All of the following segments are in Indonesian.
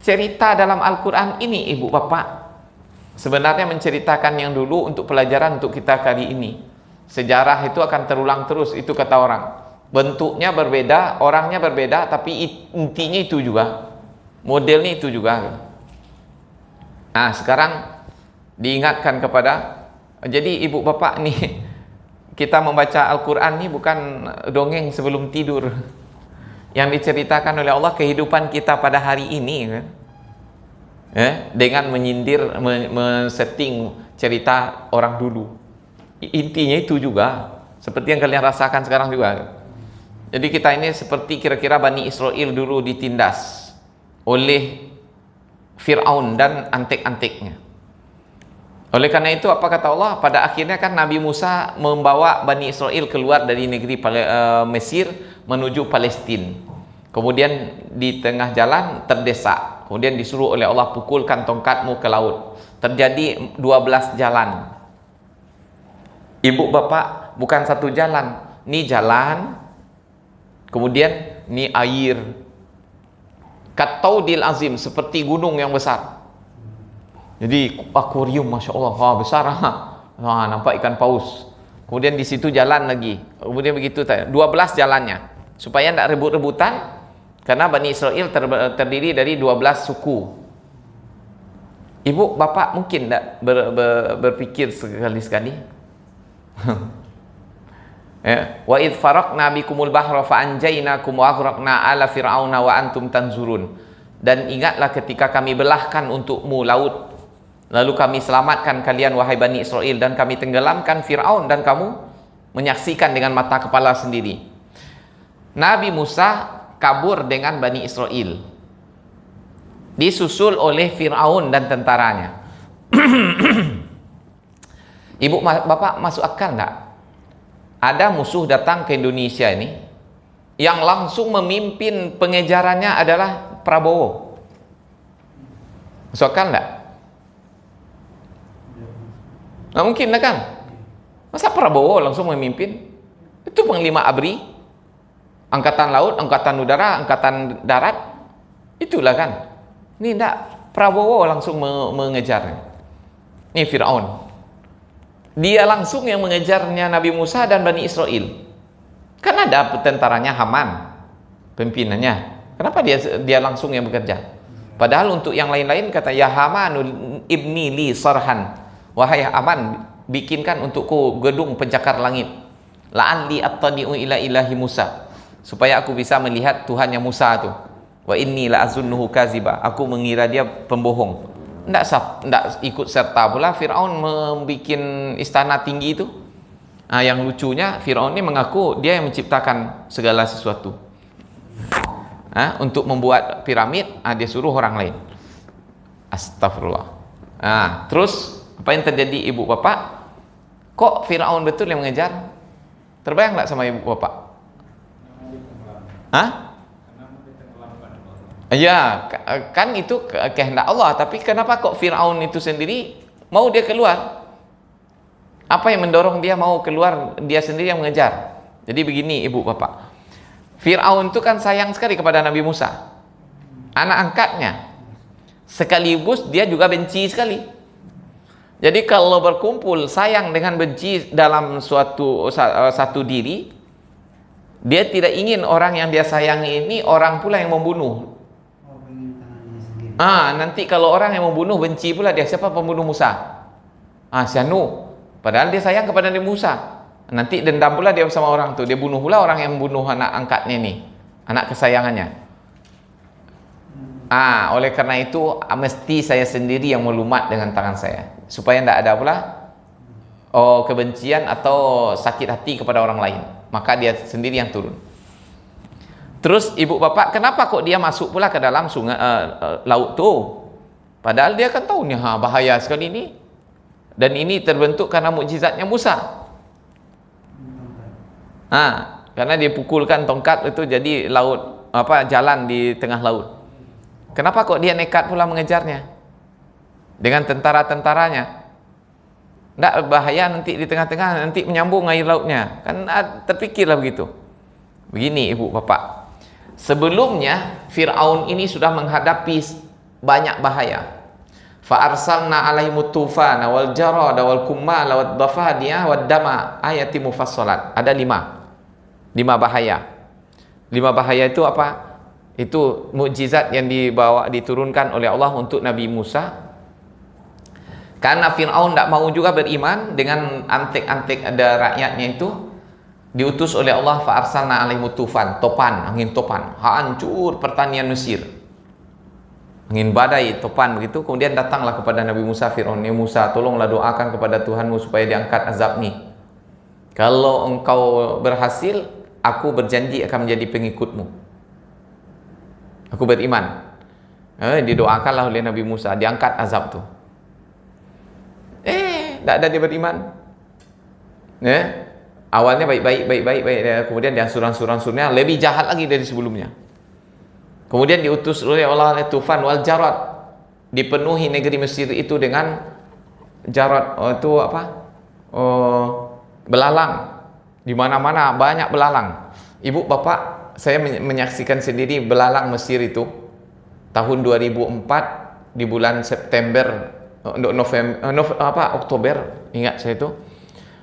cerita dalam Al-Quran ini ibu bapak sebenarnya menceritakan yang dulu untuk pelajaran untuk kita kali ini. Sejarah itu akan terulang terus, itu kata orang. Bentuknya berbeda, orangnya berbeda, tapi intinya itu juga, modelnya itu juga. Nah sekarang diingatkan kepada, jadi ibu bapak nih, kita membaca Al-Quran ini bukan dongeng sebelum tidur yang diceritakan oleh Allah kehidupan kita pada hari ini kan? Dengan menyindir, men-setting cerita orang dulu. Intinya itu juga seperti yang kalian rasakan sekarang juga. Jadi kita ini seperti kira-kira Bani Israel dulu ditindas oleh Fir'aun dan antek-anteknya. Oleh karena itu apa kata Allah? Pada akhirnya kan Nabi Musa membawa Bani Israel keluar dari negeri Mesir menuju Palestina. Kemudian di tengah jalan terdesak. Kemudian disuruh oleh Allah, pukulkan tongkatmu ke laut. Terjadi 12 jalan. Ibu bapak, bukan satu jalan. Ini jalan, kemudian ini air. Kataudil azim, seperti gunung yang besar. Jadi akuarium, masya Allah, besar. Nampak ikan paus. Kemudian di situ jalan lagi. Kemudian begitu, 12 jalannya. Supaya tidak rebut-rebutan. Karena Bani Israel terdiri dari 12 suku. Ibu, bapak mungkin tidak berpikir sekali-sekali? Wa idh faraqna bikumul bahra fa anjaynakum wa aghraqna ala fir'auna wa antum tanzurun. Dan ingatlah ketika kami belahkan untukmu laut, lalu kami selamatkan kalian wahai Bani Israel, dan kami tenggelamkan Fir'aun dan kamu menyaksikan dengan mata kepala sendiri. Nabi Musa kabur dengan Bani Israel, disusul oleh Fir'aun dan tentaranya. Ibu bapak masuk akal enggak? Ada musuh datang ke Indonesia ini, yang langsung memimpin pengejarannya adalah Prabowo. Masuk akal enggak? Nggak mungkin lah kan? Masa Prabowo langsung memimpin? Itu Panglima ABRI, Angkatan Laut, Angkatan Udara, Angkatan Darat. Itulah kan. Ini enggak, Prabowo langsung mengejarnya. Ini Fir'aun. Dia langsung yang mengejarnya Nabi Musa dan Bani Israel. Kan ada tentaranya Haman, pimpinannya. Kenapa dia langsung yang bekerja? Padahal untuk yang lain-lain kata, ya Haman ibni li sarhan. Wahai Haman, bikinkan untukku gedung pencakar langit. La'alli attadi'u ila ilahi Musa. Supaya aku bisa melihat Tuhannya Musa itu. Wa inni la'azunnuhu kaziba. Aku mengira dia pembohong. Tidak ikut serta pula Fir'aun membuat istana tinggi itu. Yang lucunya Fir'aun ini mengaku dia yang menciptakan segala sesuatu. Untuk membuat piramid, dia suruh orang lain. Astagfirullah. Terus apa yang terjadi ibu bapak? Kok Fir'aun betul yang mengejar? Terbayang nggak sama ibu bapak? Ya, kan itu kehendak Allah. Tapi kenapa kok Fir'aun itu sendiri mau dia keluar? Apa yang mendorong dia mau keluar, dia sendiri yang mengejar? Jadi begini ibu bapak, Fir'aun itu kan sayang sekali kepada Nabi Musa, anak angkatnya. Sekaligus dia juga benci sekali. Jadi kalau berkumpul sayang dengan benci dalam satu diri, dia tidak ingin orang yang dia sayangi ini orang pula yang membunuh. Nanti kalau orang yang membunuh benci pula dia. Siapa pembunuh Musa? Syanu. Padahal dia sayang kepada Nabi Musa. Nanti dendam pula dia sama orang tu. Dia bunuh pula orang yang membunuh anak angkatnya ini, anak kesayangannya. Oleh karena itu mesti saya sendiri yang melumat dengan tangan saya, supaya tidak ada pula kebencian atau sakit hati kepada orang lain. Maka dia sendiri yang turun. Terus ibu bapak, kenapa kok dia masuk pula ke dalam sungai laut tu? Padahal dia kan tahu nih bahaya sekali ini. Dan ini terbentuk karena mukjizatnya Musa. Karena dia pukulkan tongkat itu jadi laut, jalan di tengah laut. Kenapa kok dia nekat pula mengejarnya dengan tentara-tentaranya? Tidak bahaya nanti di tengah-tengah nanti menyambung air lautnya. Kan terpikirlah begitu. Begini ibu bapak, sebelumnya Fir'aun ini sudah menghadapi banyak bahaya. Fa arsalna alaihimut tufana wal jarada wal kumala wad dafadiya wad dama, ayati mufassalat. Ada 5 bahaya. 5 bahaya itu apa? Itu mukjizat yang diturunkan oleh Allah untuk Nabi Musa. Karena Fir'aun tidak mau juga beriman dengan antek-antek ada rakyatnya itu, diutus oleh Allah fa arsalna alaihimut tufan, topan, angin topan, hancur pertanian Mesir. Angin badai, topan begitu. Kemudian datanglah kepada Nabi Musa Fir'aun, "Ya Musa, tolonglah doakan kepada Tuhanmu supaya diangkat azab ni. Kalau engkau berhasil, aku berjanji akan menjadi pengikutmu. Aku beriman." Didoakanlah oleh Nabi Musa, diangkat azab tu. Tak ada dia beriman. Awalnya baik. Kemudian dia ansur-ansurnya lebih jahat lagi dari sebelumnya. Kemudian diutus oleh Allah tufan wal jarad, dipenuhi negeri Mesir itu dengan jarad. Itu apa? Belalang. Di mana-mana banyak belalang. Ibu bapak, saya menyaksikan sendiri belalang Mesir itu tahun 2004 di bulan September, Oktober, ingat saya itu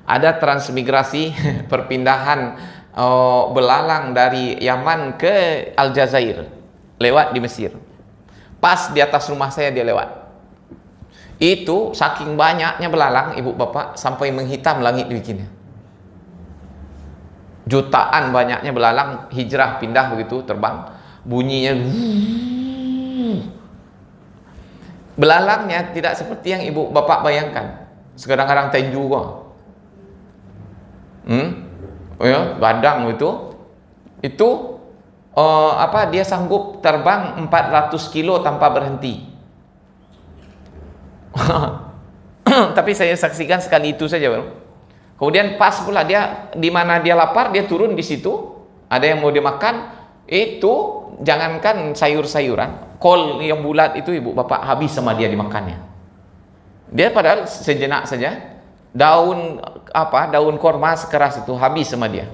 ada transmigrasi perpindahan belalang dari Yaman ke Aljazair, lewat di Mesir. Pas di atas rumah saya dia lewat. Itu saking banyaknya belalang, ibu bapak, sampai menghitam langit bikinnya. Jutaan banyaknya belalang hijrah pindah begitu, terbang, bunyinya. Belalangnya tidak seperti yang ibu bapak bayangkan. Kadang-kadang tenju kok. Badang itu dia sanggup terbang 400 kilo tanpa berhenti. Tapi saya saksikan sekali itu saja, bro. Kemudian pas pula dia di mana dia lapar, dia turun di situ. Ada yang mau dimakan, itu jangankan sayur-sayuran, kol yang bulat itu ibu bapak habis sama dia dimakannya. Dia padahal sejenak saja, daun korma sekeras itu habis sama dia.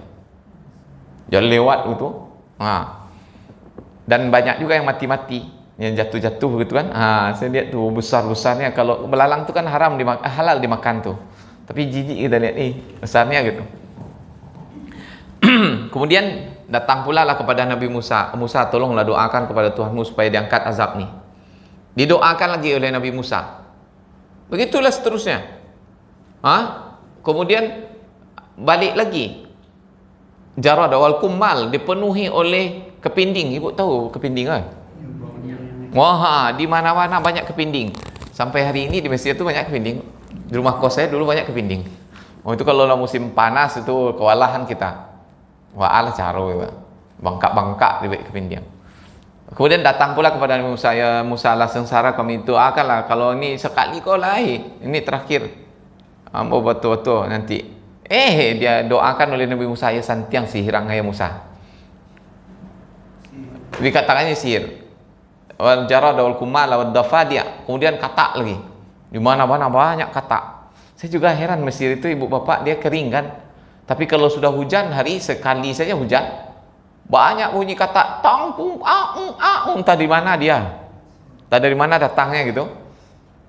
Dia lewat itu. Dan banyak juga yang mati-mati, yang jatuh-jatuh gitu kan. Saya lihat tuh besar-besarnya. Kalau belalang itu kan halal dimakan tuh. Tapi jijik kita lihat besarnya gitu. Kemudian datang pula lah kepada Nabi Musa, "Musa, tolonglah doakan kepada Tuhanmu supaya diangkat azab nih." Didoakan lagi oleh Nabi Musa. Begitulah seterusnya. Kemudian balik lagi. Jarad wal kummal, dipenuhi oleh kepinding. Ibu tahu kepinding kan? Wah, di mana-mana banyak kepinding. Sampai hari ini di Mesir itu banyak kepinding. Di rumah kos saya dulu banyak kepinding. Itu kalau musim panas itu kewalahan kita. Wa'ala caro ya. Bangkak-bangkak di kepinding. Kemudian datang pula kepada Musa, "Ya Musa, lah sengsara kami itu akanlah, kalau ini sekali kau ini terakhir. Betul-betul nanti." Dia doakan oleh Nabi Musa, "Ya santiang sihirang ya Musa." Dikatakannya sihir. Wal jarad wal kumala wad dafadiya. Kemudian katak lagi. Di mana-mana banyak katak. Saya juga heran, Mesir itu ibu bapak dia kering kan. Tapi kalau sudah hujan, hari sekali saja hujan, banyak bunyi katak, tangkung, entah di mana dia. Entah dari mana datangnya gitu.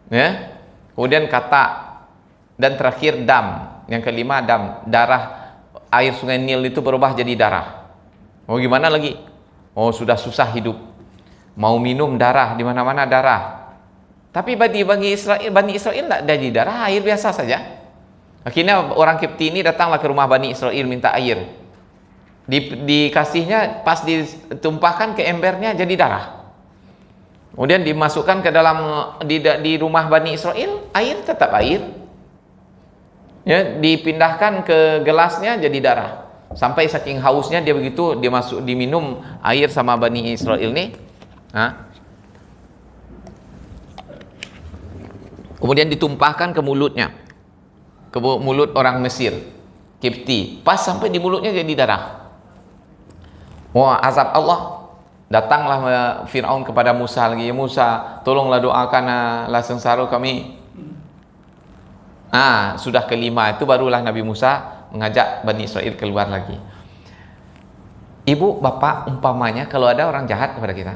Ya. Kemudian katak, dan terakhir dam. Yang kelima dam, darah. Air sungai Nil itu berubah jadi darah. Gimana lagi? Sudah susah hidup. Mau minum darah, di mana-mana darah. Tapi bagi Bani Israel tidak jadi darah, air biasa saja. Akhirnya orang Kipti ini datanglah ke rumah Bani Israel minta air. Dikasihnya, pas ditumpahkan ke embernya jadi darah. Kemudian dimasukkan ke dalam di rumah Bani Israel, air tetap air. Ya, dipindahkan ke gelasnya jadi darah. Sampai saking hausnya dia begitu, dia diminum air sama Bani Israel ini. Kemudian ditumpahkan ke mulutnya, ke mulut orang Mesir, Kipti. Pas sampai di mulutnya jadi darah. Azab Allah. Datanglah Fir'aun kepada Musa lagi, "Ya Musa, tolonglah doakan lah sengsara kami." Sudah kelima itu barulah Nabi Musa mengajak Bani Israel keluar lagi. Ibu, bapak, umpamanya kalau ada orang jahat kepada kita,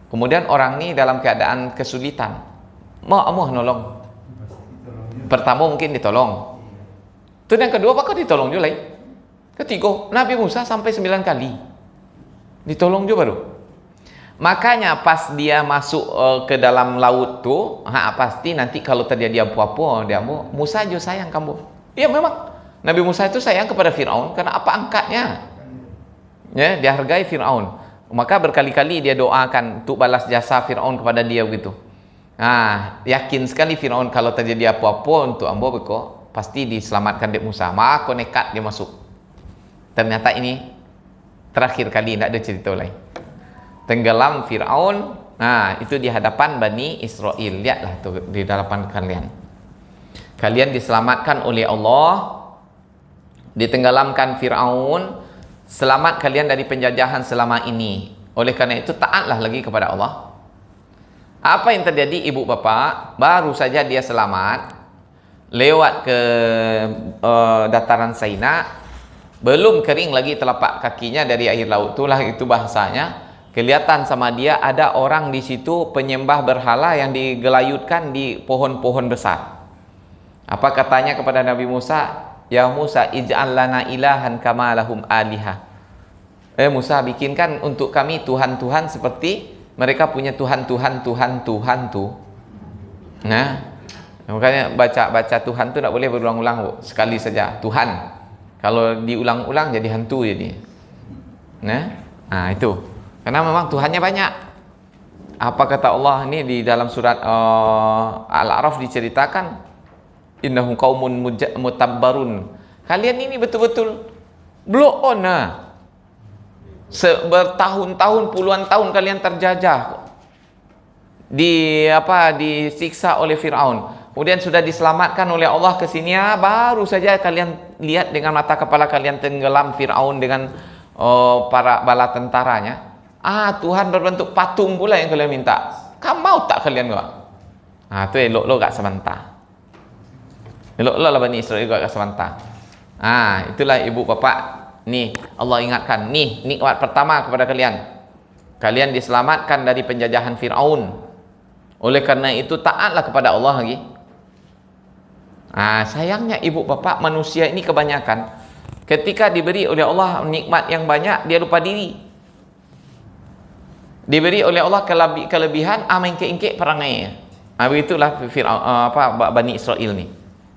Kemudian orang ni dalam keadaan kesulitan. Mau nolong. Pertama mungkin ditolong. Terus yang kedua bakal ditolong juga. Ketiga, Nabi Musa sampai 9 kali. Ditolong juga baru. Makanya pas dia masuk ke dalam laut tu, pasti nanti kalau terjadi apa-apa, dia mau Musa juga sayang kamu. Ya memang Nabi Musa itu sayang kepada Firaun karena apa angkatnya. Ya, dia hargai Firaun. Maka berkali-kali dia doakan untuk balas jasa Firaun kepada dia begitu. Yakin sekali Firaun kalau terjadi apa-apa untuk ambo beko pasti diselamatkan Nabi Musa. Maka nekat dia masuk. Ternyata ini terakhir kali, tidak ada cerita lain. Tenggelam Firaun. Itu di hadapan Bani Israel. Lihatlah tuh di hadapan kalian. Kalian diselamatkan oleh Allah. Ditenggelamkan Firaun. Selamat kalian dari penjajahan selama ini. Oleh karena itu taatlah lagi kepada Allah. Apa yang terjadi ibu bapa? Baru saja dia selamat lewat ke dataran Saina, belum kering lagi telapak kakinya dari air laut. Itulah itu bahasanya. Kelihatan sama dia ada orang di situ penyembah berhala yang digelayutkan di pohon-pohon besar. Apa katanya kepada Nabi Musa? Ya Musa, ij'al lana ilahan kama lahum alihah. Musa, bikinkan untuk kami Tuhan-Tuhan seperti mereka punya Tuhan-Tuhan tu. Makanya baca Tuhan tu tak boleh berulang-ulang, sekali saja Tuhan. Kalau diulang-ulang jadi hantu jadi. Itu. Karena memang Tuhannya banyak. Apa kata Allah ini di dalam surat Al-A'raf diceritakan, innahum qaumun mutabbarun. Kalian ini betul-betul blow on. Bertahun-tahun, puluhan tahun kalian terjajah, disiksa oleh Firaun. Kemudian sudah diselamatkan oleh Allah ke sini, baru saja kalian lihat dengan mata kepala kalian tenggelam Firaun dengan para bala tentaranya. Tuhan berbentuk patung pula yang kalian minta. Kamu mau tak kalian gak? Itu elok-elok gak sebentar. Elok-elok lah Bani Israel gak sebentar. Itulah ibu bapak. Nih Allah ingatkan, nih nikmat pertama kepada kalian. Kalian diselamatkan dari penjajahan Firaun. Oleh karena itu taatlah kepada Allah lagi. Sayangnya ibu bapak, manusia ini kebanyakan ketika diberi oleh Allah nikmat yang banyak dia lupa diri. Diberi oleh Allah kelebihan, main keingkek perangai. Begitulah Firaun, Bani Israel ni.